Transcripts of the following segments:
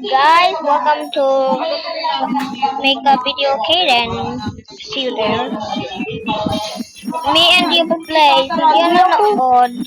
Guys, welcome to make a video. Okay, then see you there. Me and you will play. Hindi nanood.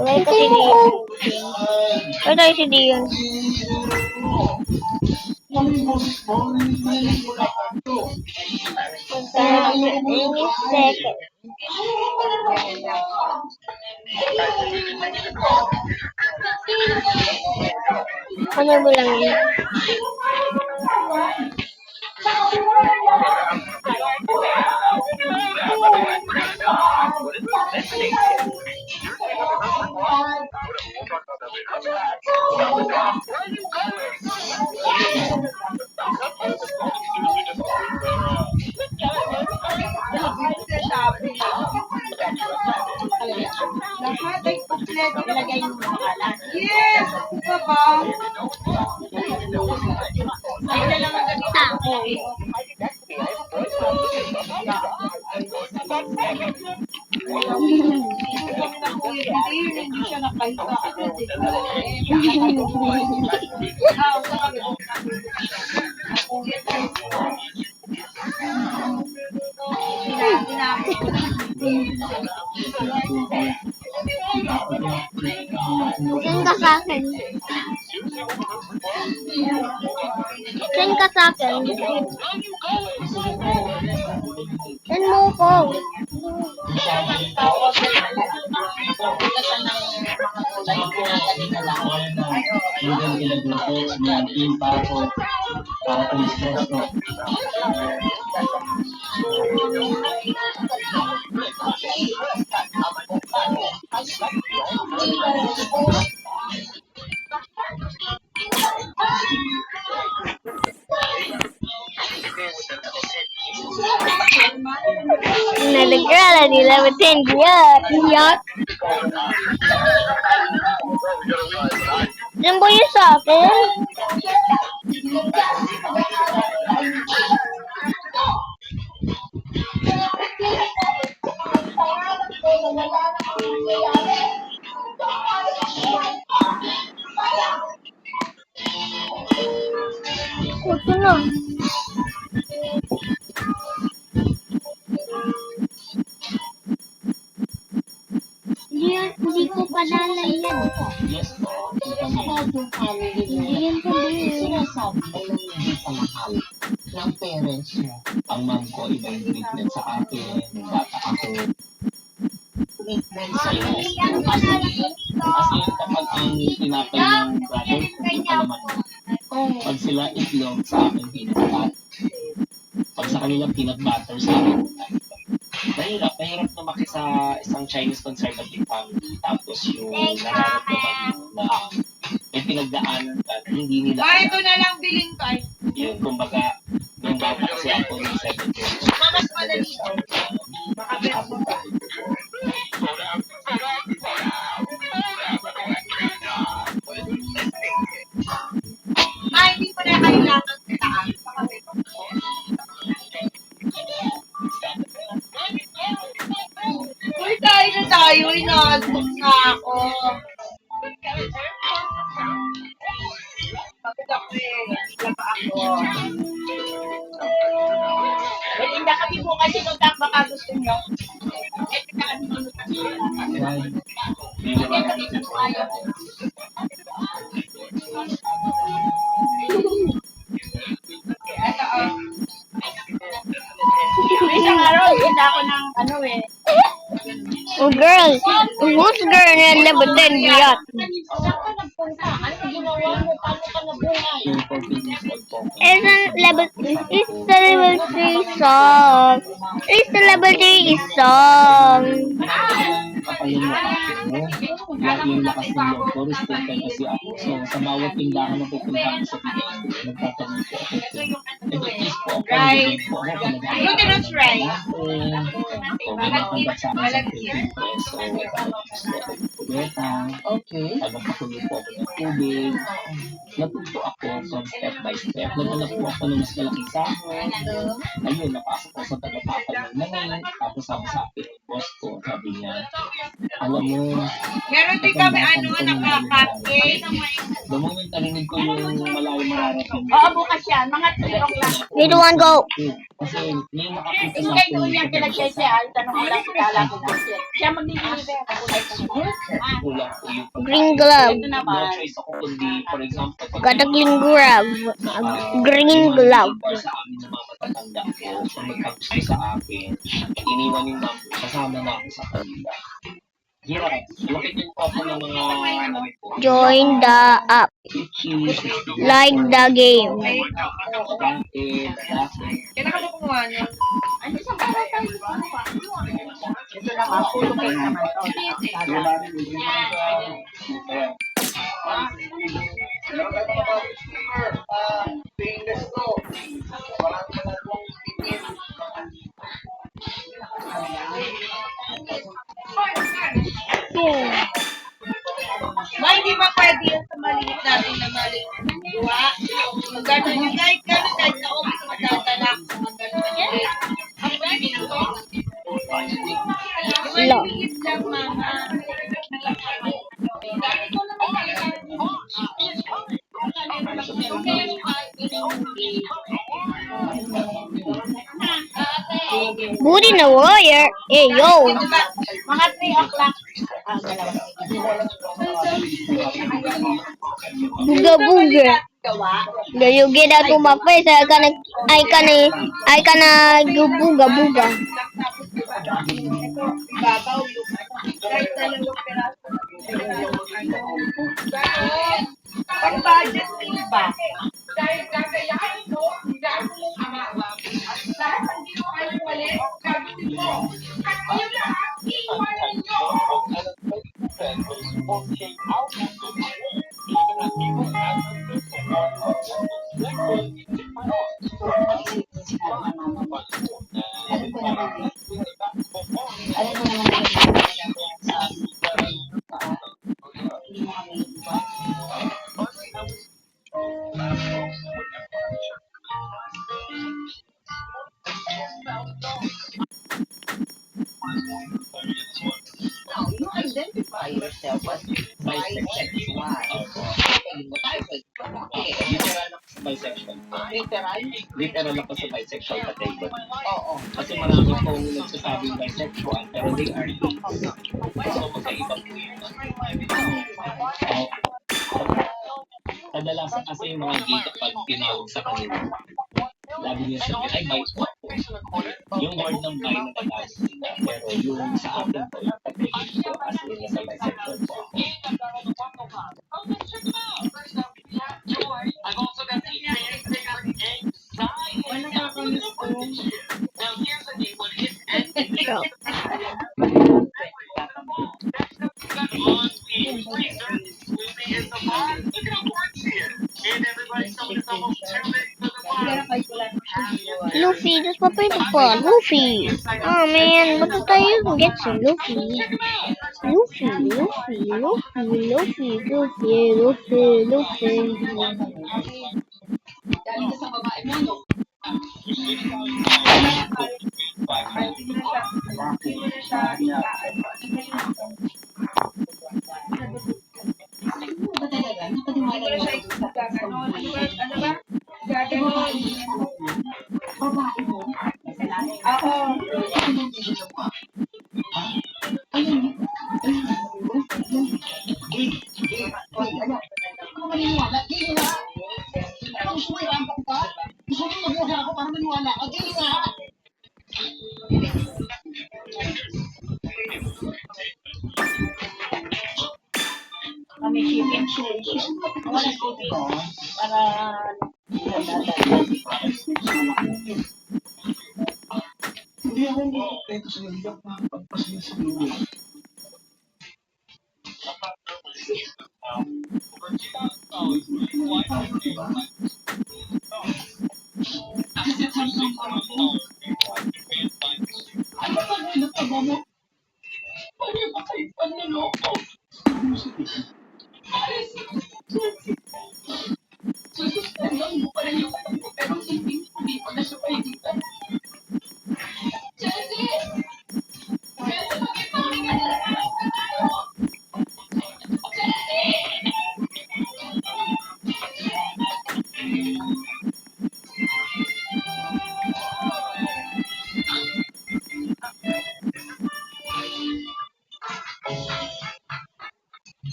Wala ka si Dion. Wala tayo si Dion. Any second. Ano mo lang yun? Lahat ay kompleto ilagay mo sa kalat. Yes! Ito ba? Ay na lang ang gamit ako. Hindi siya nakaisa agad Send ka sa akin. Send ka sa akin. Send mo ko. Another girl at 11:10. Yuck. Send mo yun sa akin. Ito na. Hindi ko padala yan. Yan po din. Sinasabi mo lang hindi ka mahal ng parents mo. Ang mom ko, iba yung treatment sa akin. Nung bata ako, treatment sa'yo. Kasi kapag ang tinapay ng brother ko, yung alaman mo. Pag sila itlog, sa akin peanut. Pag sa kanila peanut butter, sa akin mahirap lumaki sa isang Chinese conservative family. Tapos yung nararamdaman mo na may pinagdaanan ka na hindi nila Ay, ito na lang biling ko. yun, kumbaga, nung bata kasi ako yung 7 years. Mas madali. Ay, hindi ko na kailangan sa taas. Uy, tayo na tayo. Inagpok na ako. Bakit ako Wala pa ako. Hindi kami po kasi contact baka gusto nyo. Ito na kami contact. Hindi kami po ayaw. Isang araw, kita ako ng Oh, girl. Who's girl na 11:10? Yuck. It's the level 3 song. It's the level 3 song. Yung lakas ng loob ko, respect kasi ako. So, sa bawat tindahan na pupuntahan sa Pilipinas, nagtatanong ko ako. Nag-kiss po ako, Right. po ako. Glutinous rice. Kung may nakanggap sa akin sa Pilipinas. So, Kuleta. Okay. Nagpakulo po ako ng tubig. Natuto ako from step by step. Naghanap po ako ng mas malaking sahod. Ayun, napasok ko sa tagapapal ng mani. Tapos sabi sa akin, boss ko, sabi niya, alam mo, Meron din kami nakaka-cake. the moment narinig ko yung malayo mararating. Oo, bukas yan. Mga 3 o'clock. Me the one go. Kasi may nakakita sa Iskay akin. doon yan pinag-cheche. Ay, tanong ko lang kung kala ko kasi. Siya mag-deliver. Kulang po yung Green glove. Ito no naman. choice ako kundi, for example, Got a green glove. A green glove. sa amin ng mga matatanda ko, kung magkagusto sa akin, iniwan yung mom ko, kasama na ako sa kanila. Yeah, looking din po ako ng mga Join the app. cheese, Like the game. Kailangan mo kumuha niya. Ano sa para tayo? Ito naman, puro cake naman to. Yeah. Ma, hindi ba pwede yan sa maliit natin na maliit? Duwa. Kung gano'n yung kahit sa office magdadala. Kung gano'n yan. Ang pwede na to. Yung Lo. maliit lang, mama. Booty the warrior. Hey yo. Mga 3 o'clock. Booga booga. Do you get out of my face? I can do booga booga. Babaw yung kahit 2 peraso. Pang budget iba. Dahil kakayahan mo, dahil mo lahat ng ginawa ng mali, gagawin mo. At yun lahat, iiwanan nyo. You identify yourself as bisexual. bisexual. Literal? Literal ako sa bisexual category. Oo. Kasi marami pong nagsasabing bisexual, pero they are gays. So, magkaiba po yun. Kadalasan kasi yung mga gay kapag tinawag sa kanila, lagi niya sabihin, ay, bi po ako. Yung word ng bi na natawag nila, pero yung sa akin po, yung category ko, as in sa bisexual po ako. Shop. Luffy, that's my favorite part. Luffy. Oh man, what did I even get to? Luffy. Luffy, Luffy, Luffy, Luffy, Luffy, Luffy, Luffy. Kami shipping shoes. Wala ko dito. Para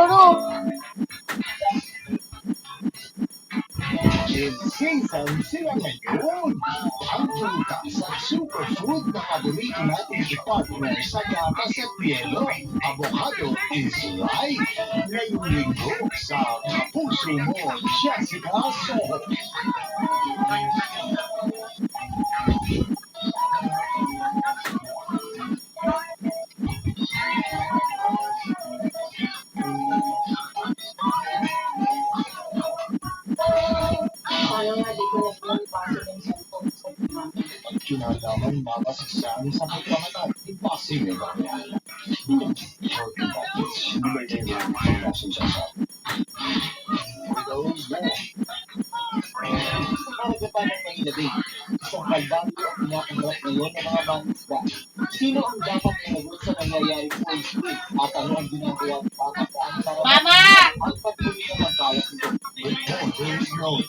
Laro. Season sila ngayon. Ang prutas at superfood na paborito nating i-partner sa gatas at yelo. Avocado is right. Ngayong linggo sa Kapuso Mo, Jessica Soho. At kinalaman mabasagsan sa pagkamatay. Impossible ba yan? Working budgets. Hindi ba ito yung relasyon siya sa those there? Karagatan ng mailabing. Isang kalbando ang kinakaharap ngayon ng mga mangisda. Sino ang dapat managot sa nangyayari po at ano ang ginagawa para saan para ang patuloy na magkalat nito? There is no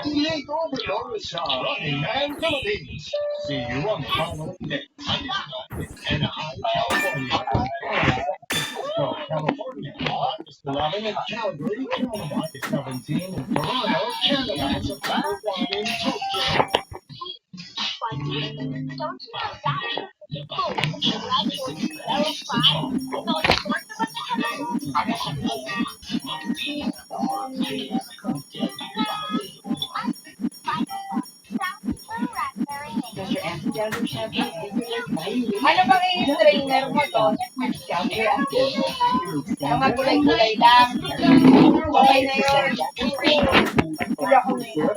Late overload sa Running Man Philippines. See you on the final day. Anaheim, California, August 11 in Calgary, August 17 in Toronto, Canada, and September 1 in Tokyo. Don't you know that? Ano bang i-trainer mo doon? Ang magulay-gulay lang. Okay na yun. Wala ko na yun.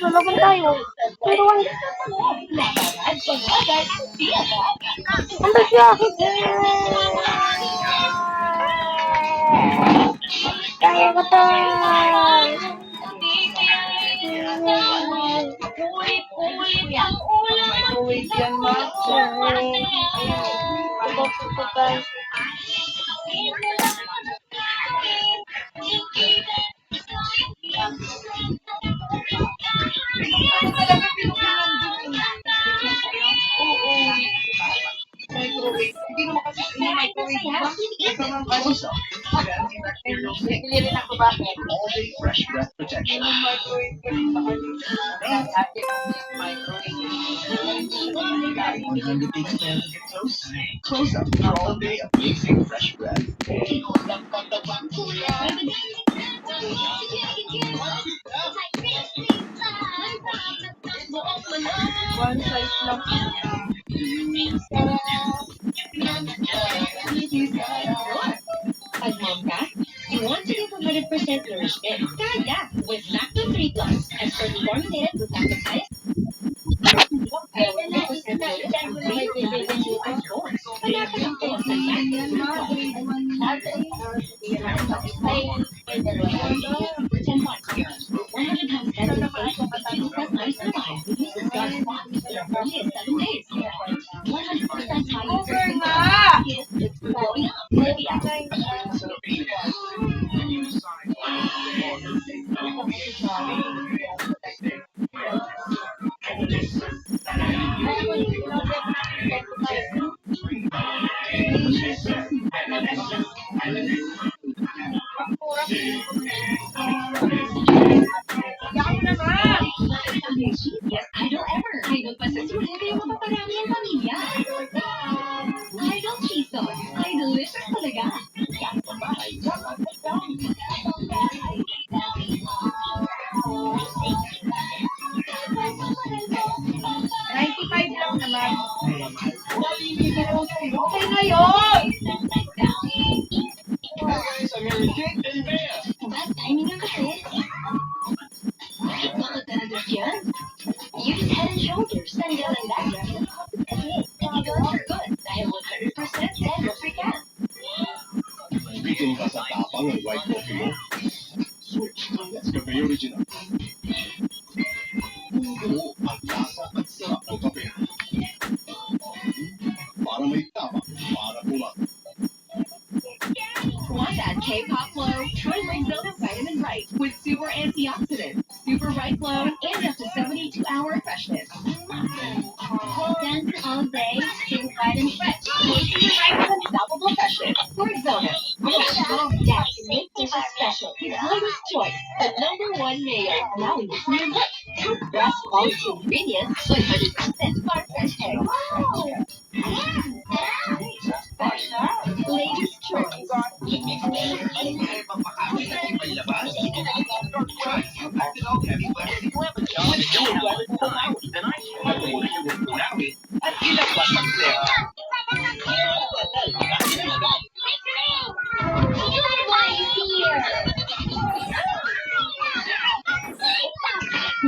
Lalaban tayo. Pero ang... Ano siya? Kaya ko to. Microwave yan, ma. Talaga pinukulan din. Oo. Microwave. Hindi naman kasi microwave ba? Ito naman kasi. Bili rin ako bakit? All-day fresh breath protection. Yung microwave ko rin sa kanila. Ate, microwave. 100 takes to get close. Close up for all-day amazing fresh breath. One size lang. As mom ka, you want to get 100% nourishment. Kaya with Lacto 3 Plus, expert formulated with lactose. Kaya 100% nourishment ang may bibigyan you at yours. Hanapin ang test ng Over nga! Yan na nga! Yes, idol ever. Idol pa sa sulit kayo mapaparami ang pamilya. Idol cheese sauce. Ay, delicious talaga. 95 lang naman. Okay na yun! Guys, I'm here with Jake and Bea. Bad timing nga kasi. Bakit talagang yan? Use Head and Shoulders. Tanggal ang dagat. Ikaw for good dahil 100% debt-free ka. Bitin ka sa tapang ng white coffee mo. Switch to Nescafe Original. Buo ang lasa at sarap ng kape. K-Pop Glow, try Rexona Vitamin Right with super antioxidants, super bright glow, and up to 72-hour freshness. Dance all day, super bright and fresh. Super bright with unstoppable freshness. Rexona. Yes, make dishes special. Hollywood's Choice, the #1 mayo. Now in this new look. Best quality ingredients, 100% farm fresh eggs. Latest choice.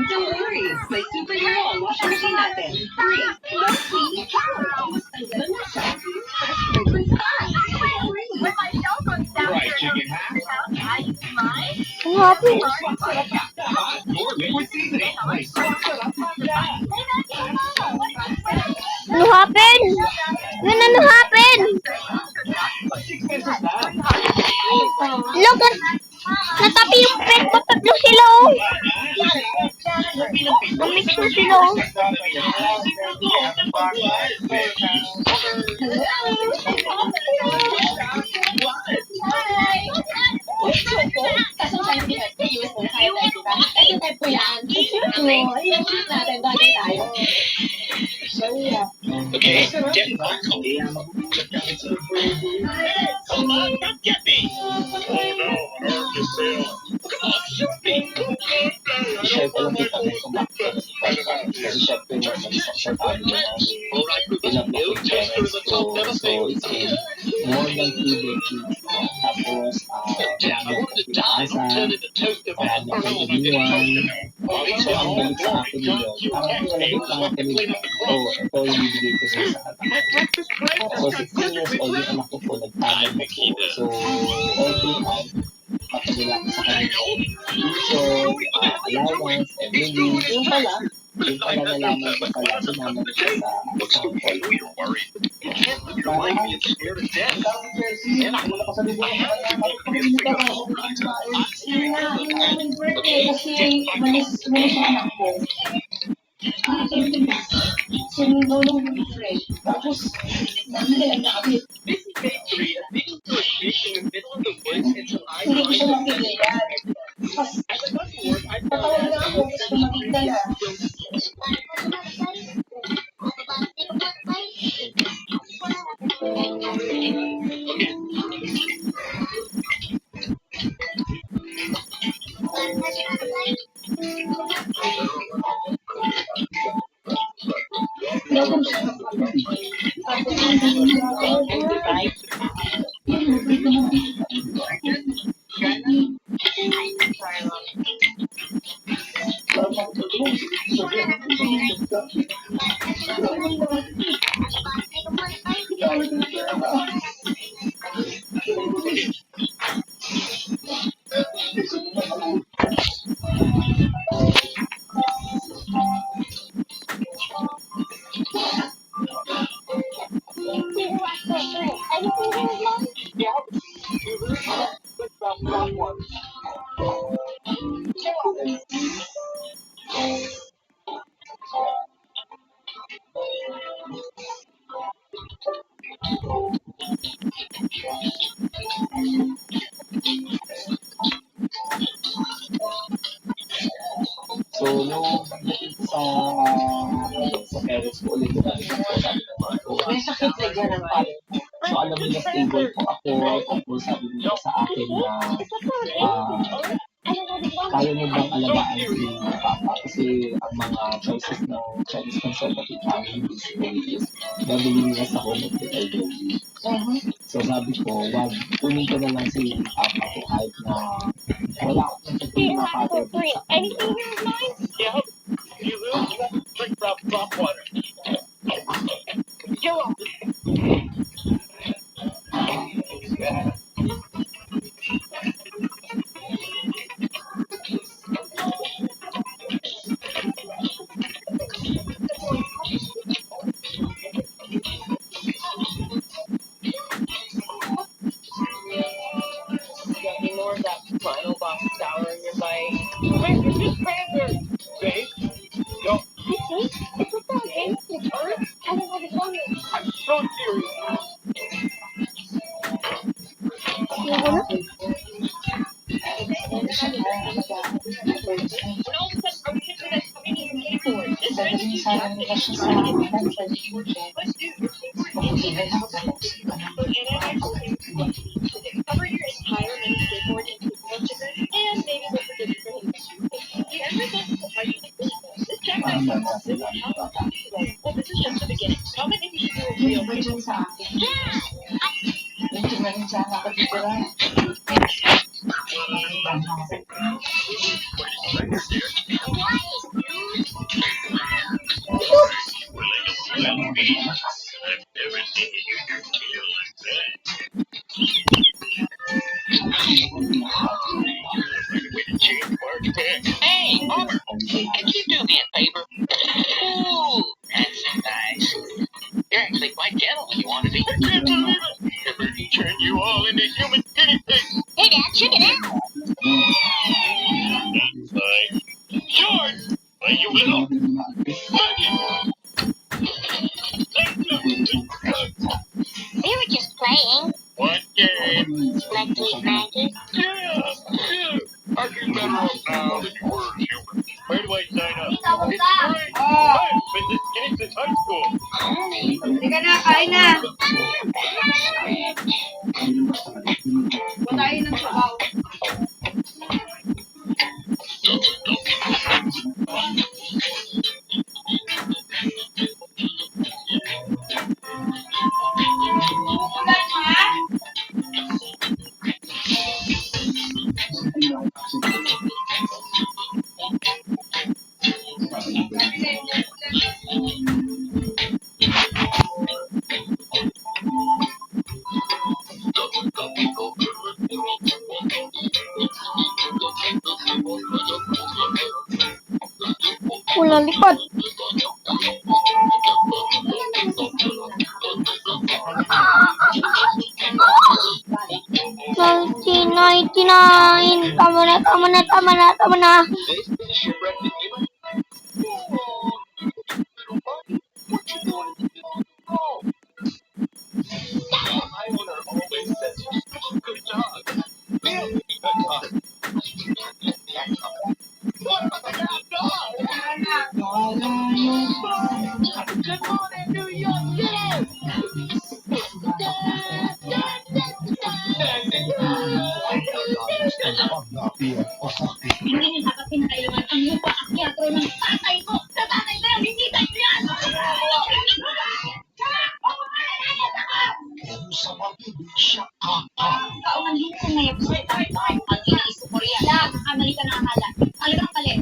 Don't worry, may superhero ang washing machine natin. Free. No cleaning power. Almost ang ganun na siya. Fresh fragrance on. Free. Right, chicken half. Ano happened? With seasoning. Ano happened? Ano happened? 6 pesos lang. Look at... Natapi yung pet ko. Tatlo sila oh. Namix na sila oh. Kaso tayo hindi sa US na tayo tayo, diba? Ito type ko yan. Oo, ayun natin, bagay tayo. Okay, get back. Come on, don't get me. Oh no, hurt yourself. Come on, shoot me. I-share ko lang kita kung bakit. Kasi syempre yung isang family namin. Ilang na yung parents ko. So, it's been more than 2 decades. Tapos, marami ko pinakasan. Marami ko iniwan. So, ang balik sa akin yun, parang nalabit lang ako nila. Oh, ito yung bibigay ko sa kanya. So, 16 years old yung anak ko po, nagtagal na po. So, every month, papadala ko sa kanya. Tuition, allowance, everything. Yung pala nalaman ko pala, sinama ko siya sa call. Hindi ko siya mapigilan. Tatawag na ako, gusto makita na. So, nung pagdating sa parents ko ulit, sabi ng mga ko, May sakit na dyan ang pala. so alam nila stable po ako, tapos sabi nila sa akin na kaya mo bang alagaan si Papa? Kasi ang mga choices ng Chinese conservative family is babili nila sa home of the elderly. So sabi ko, wag, kunin ko na lang si Papa ko kahit na wala akong sasabihin na father ko sa kanya. Yeah, you will drink drop water. Kaya siya sa akin, sa pag-ibig ako sa Cover your entire mini skateboard in coconut sugar and maybe look for the different industry. You ever thought of party Let's check out parang some gano'n sila. well, this is just the beginning. Comment if you should do a real Yung dyan sa akin. Yung tingnan dyan ako dito lang. Hey, Homer, could you do me a favor? Ooh, that's nice. You're actually quite gentle when you want to be. I can't believe it. Ever turned you all into human guinea pigs. Hey, Dad, check it out. Fine. George, well, you will. We were just playing. What game? Like Sweet Magic? Yeah. I feel better off now than you were as human. Where do I sign up? It's great. I've been this game since high school. Teka na, kain na. Patayin ng sabaw. Walang likod. $19.99. Tama na, tama na, tama na, tama na. Hindi niya dapat pinakailangan ang lupa at teatro ng tatay ko. Sa tatay ko, hindi tayo yan! Kaumanhin sa ngayon sa ang iniisip mo riyan. Lahat, kamali ka na akala. Talagang palit.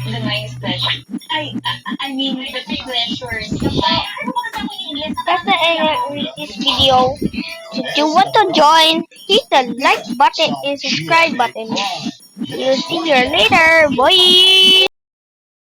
The nice pleasure. I mean, the pleasures. Ano ba kasama yung English? That's the end of this video. If you want to join, hit the like button and subscribe button. We'll see you later. Bye.